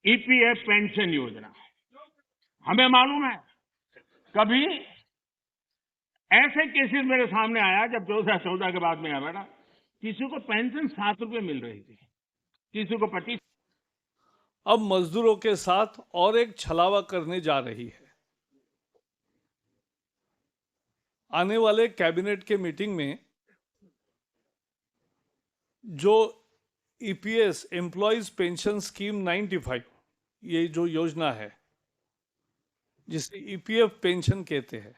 EPF pension योजना, हमें मालूम है कभी ऐसे केसेस मेरे सामने आया जब 2014 के बाद में आया बेटा, किसी को पेंशन 7 रुपए मिल रही थी, किसी को 25। अब मजदूरों के साथ और एक छलावा करने जा रही है। आने वाले कैबिनेट के मीटिंग में जो ईपीएस एम्प्लॉयज पेंशन स्कीम 95, ये जो योजना है जिसे ईपीएफ पेंशन कहते हैं,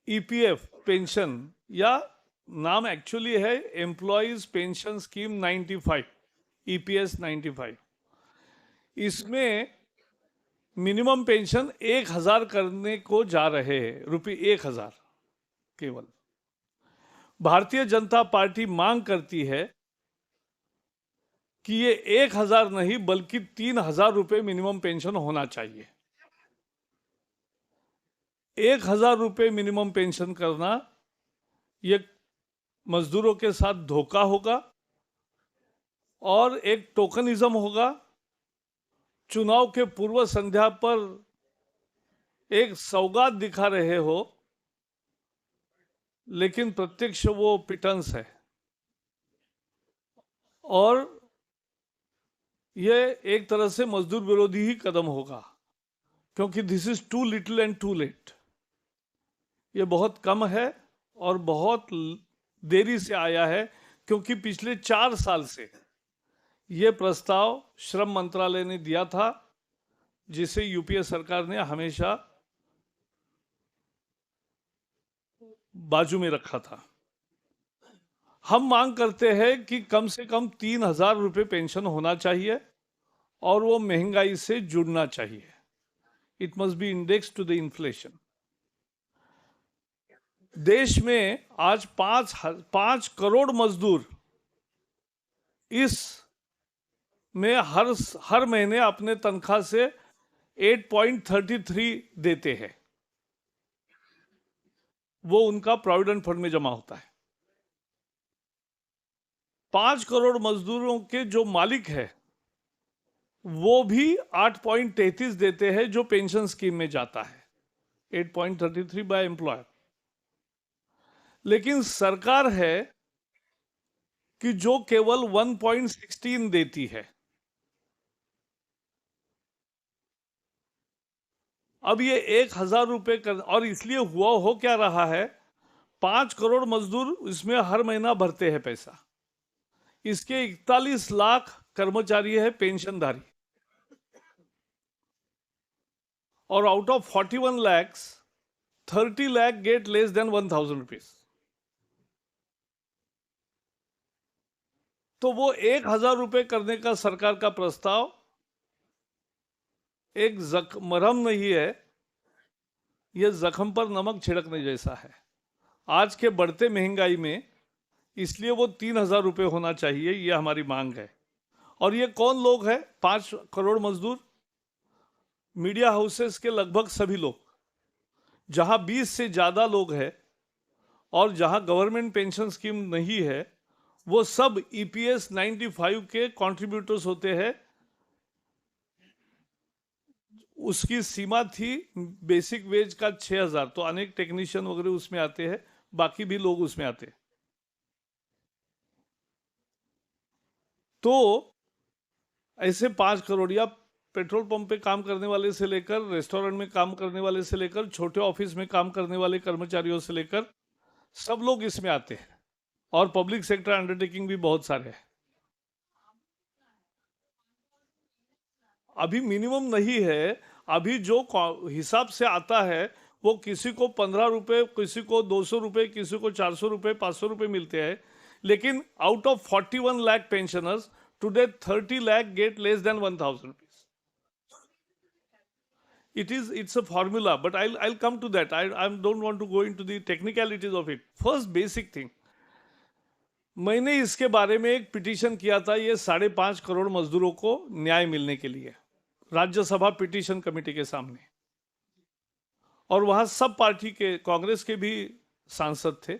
ईपीएफ पेंशन या नाम एक्चुअली है एम्प्लॉयज पेंशन स्कीम 95, ईपीएस 95। इसमें मिनिमम पेंशन 1000 करने को जा रहे हैं, ₹1000 केवल। भारतीय जनता पार्टी मांग करती है कि ये 1000 नहीं बल्कि 3000 रुपए मिनिमम पेंशन होना चाहिए। 1000 रुपए मिनिमम पेंशन करना ये मजदूरों के साथ धोखा होगा और एक टोकनिज्म होगा। चुनाव के पूर्व संध्या पर एक सौगात दिखा रहे हो, लेकिन प्रत्यक्ष वो पिटन्स है। और ये एक तरह से मजदूर विरोधी ही कदम होगा, क्योंकि this is too little and too late. ये बहुत कम है और बहुत देरी से आया है, क्योंकि पिछले 4 साल से ये प्रस्ताव श्रम मंत्रालय ने दिया था, जिसे यूपीए सरकार ने हमेशा बाजू में रखा था। हम मांग करते हैं कि कम से कम 3000 रुपए पेंशन होना चाहिए और वो महंगाई से जुड़ना चाहिए। It must be index to the inflation. देश में आज 5 करोड़ मजदूर इस में हर महीने अपने तनख्वाह से 8.33 देते हैं। वो उनका प्रोविडेंट फंड में जमा होता है। 5 करोड़ मजदूरों के जो मालिक है वो भी 8.33 देते हैं, जो पेंशन स्कीम में जाता है, 8.33 बाय एम्प्लॉयर। लेकिन सरकार है कि जो केवल 1.16 देती है। अब ये 1000 रुपए कर, और इसलिए हो क्या रहा है, 5 करोड़ मजदूर इसमें हर महीना भरते हैं पैसा। इसके 41 लाख कर्मचारी है पेंशनधारी, और out of 41 lakhs 30 lakh get less than 1000 rupees. तो वो 1000 रुपए करने का सरकार का प्रस्ताव एक मरहम नहीं है, यह जख्म पर नमक छिड़कने जैसा है। आज के बढ़ते महंगाई में इसलिए वो 3000 रुपए होना चाहिए, यह हमारी मांग है। और ये कौन लोग हैं? 5 करोड़ मजदूर, मीडिया हाउसेस के लगभग सभी लोग। जहां 20 से ज्यादा लोग हैं और जहां गवर्नमेंट पेंशन स्कीम नहीं है, वो सब ईपीएस 95 के कंट्रीब्यूटर्स होते हैं। उसकी सीमा थी बेसिक वेज का 6000, तो अनेक टेक्नीशियन वगैरह उसमें आते हैं, बाकी भी लोग उसमें आते हैं। तो ऐसे 5 करोड़, या पेट्रोल पंप पे काम करने वाले से लेकर, रेस्टोरेंट में काम करने वाले से लेकर, छोटे ऑफिस में काम करने वाले कर्मचारियों से लेकर सब लोग इसमें आते हैं। और पब्लिक सेक्टर अंडरटेकिंग भी बहुत सारे हैं। अभी मिनिमम नहीं है, अभी जो हिसाब से आता है वो किसी को 15 रुपए, किसी को 200 रुपए, किसी को 400 रुपए, 500 रुपए मिलते हैं। लेकिन out of 41 lakh pensioners today 30 lakh get less than 1000 rupees. It's a formula, but I'll come to that. I don't want to go into the technicalities of it. First basic thing, मैंने इसके बारे में एक पिटीशन किया था, ये 5.5 करोड़ मजदूरों को न्याय मिलने के लिए, राज्यसभा पिटीशन कमेटी के सामने। और वहां सब पार्टी के, कांग्रेस के भी सांसद थे,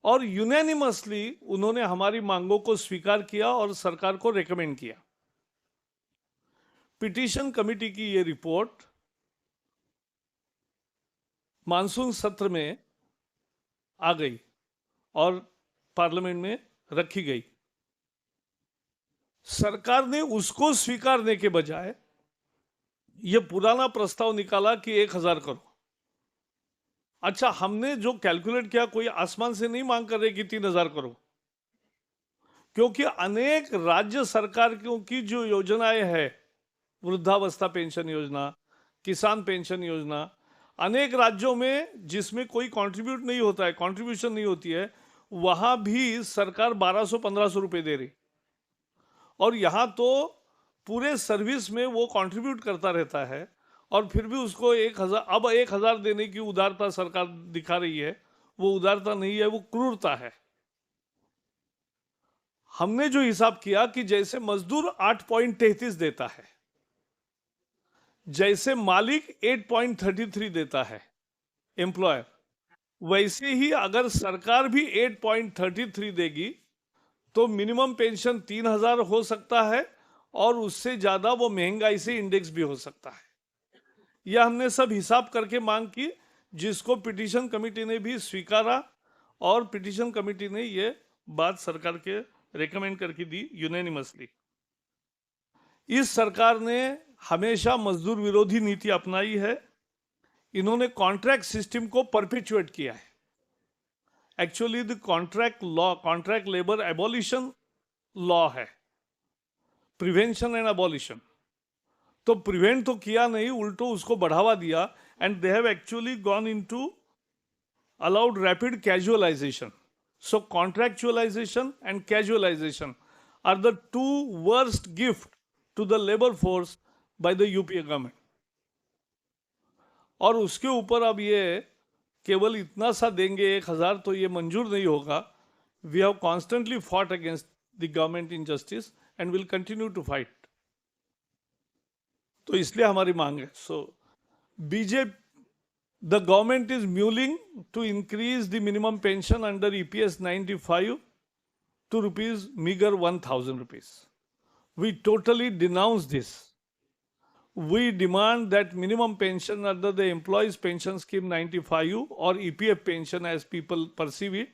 और यूनानिमसली उन्होंने हमारी मांगों को स्वीकार किया और सरकार को रेकमेंड किया। पिटीशन कमेटी की ये रिपोर्ट मानसून सत्र में आ गई और पार्लियामेंट में रखी गई। सरकार ने उसको स्वीकारने के बजाय ये पुराना प्रस्ताव निकाला कि 1000 करो। अच्छा, हमने जो कैलकुलेट किया, कोई आसमान से नहीं मांग कर रहे कि 3000 करो, क्योंकि अनेक राज्य सरकार की जो योजनाएं हैं, वृद्धावस्था पेंशन योजना, किसान पेंशन योजना, अनेक राज्यों में जिसमें कोई कंट्रीब्यूट नहीं होता है, कंट्रीब्यूशन नहीं होती है, वहां भी सरकार 1200-1500 रुपए दे रही, और यहां तो पूरे सर्विस में वो कंट्रीब्यूट करता रहता है और फिर भी उसको 1000 देने की उदारता सरकार दिखा रही है। वो उदारता नहीं है, वो क्रूरता है। हमने जो हिसाब किया कि जैसे मजदूर 8.33 देता है, जैसे मालिक 8.33 देता है एम्प्लॉयर, वैसे ही अगर सरकार भी 8.33 देगी तो मिनिमम पेंशन 3000 हो सकता है, और उससे ज्यादा वो महंगाई से इंडेक्स भी हो सकता है। यह हमने सब हिसाब करके मांग की, जिसको पिटीशन कमेटी ने भी स्वीकारा, और पिटीशन कमेटी ने ये बात सरकार के रेकमेंड करके दी यूनानिमसली। इस सरकार ने हमेशा मजदूर विरोधी नीति अपनाई है। इन्होंने कॉन्ट्रैक्ट सिस्टम को परपेचुएट किया है। Actually the contract law, contract labour abolition law है, प्रिवेंशन एंड एबॉलिशन। तो प्रिवेंट तो किया नहीं, उल्टो उसको बढ़ावा दिया, and they have actually gone into allowed rapid casualization. So contractualization and casualization are the two worst gift to the labor force by the UPA government. और उसके ऊपर अब ये केवल इतना सा देंगे 1000, तो ये मंजूर नहीं होगा। We have constantly fought against the government injustice and will continue to fight. तो इसलिए हमारी मांग है। So BJP, the government is mulling to increase the minimum pension under EPS 95 to meager 1000 rupees. We totally denounce this. We demand that minimum pension under the Employees Pension Scheme 95 or EPF pension, as people perceive it,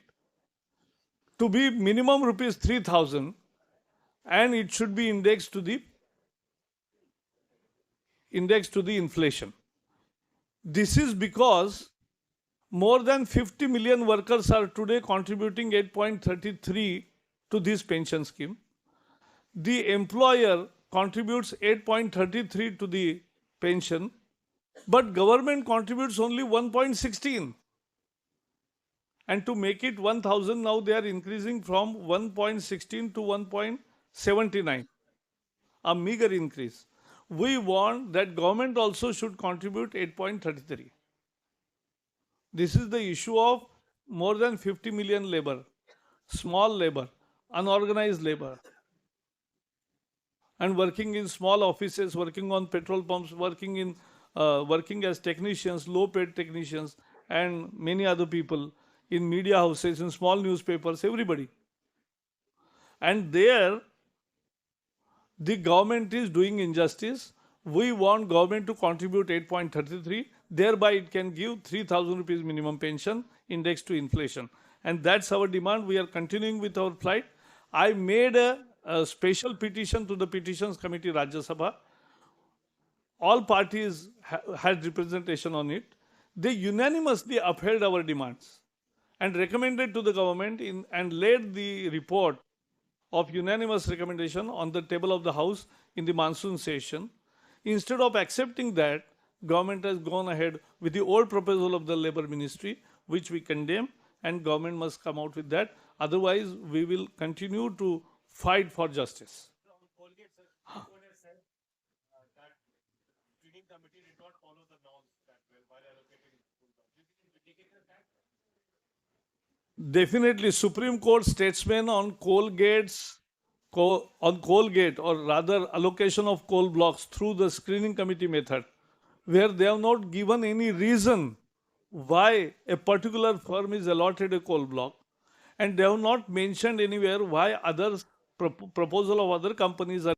to be minimum rupees 3000, and it should be indexed to the inflation. This is because more than 50 million workers are today contributing 8.33 to this pension scheme. The employer contributes 8.33 to the pension, but government contributes only 1.16. And to make it 1000, now they are increasing from 1.16 to 1.79, a meager increase. We want that government also should contribute 8.33. This is the issue of more than 50 million labor, small labor, unorganized labor, and working in small offices, working on petrol pumps, working as technicians, low-paid technicians, and many other people in media houses, in small newspapers, everybody. And there, the government is doing injustice. We want government to contribute 8.33. Thereby, it can give 3000 rupees minimum pension indexed to inflation. And that's our demand. We are continuing with our fight. I made a special petition to the Petitions Committee, Rajya Sabha. All parties had representation on it. They unanimously upheld our demands and recommended to the government and laid the report of unanimous recommendation on the table of the House in the monsoon session. Instead of accepting that, government has gone ahead with the old proposal of the Labour Ministry, which we condemn, and government must come out with that. Otherwise, we will continue to fight for justice. Colgate, sir, Colgate has said that screening committee did not follow the norms that well while allocating school jobs. Do you think we take it as that? Definitely, Supreme Court statesmen on Colgate, or rather allocation of coal blocks through the screening committee method, where they have not given any reason why a particular firm is allotted a coal block, and they have not mentioned anywhere why proposal of other companies are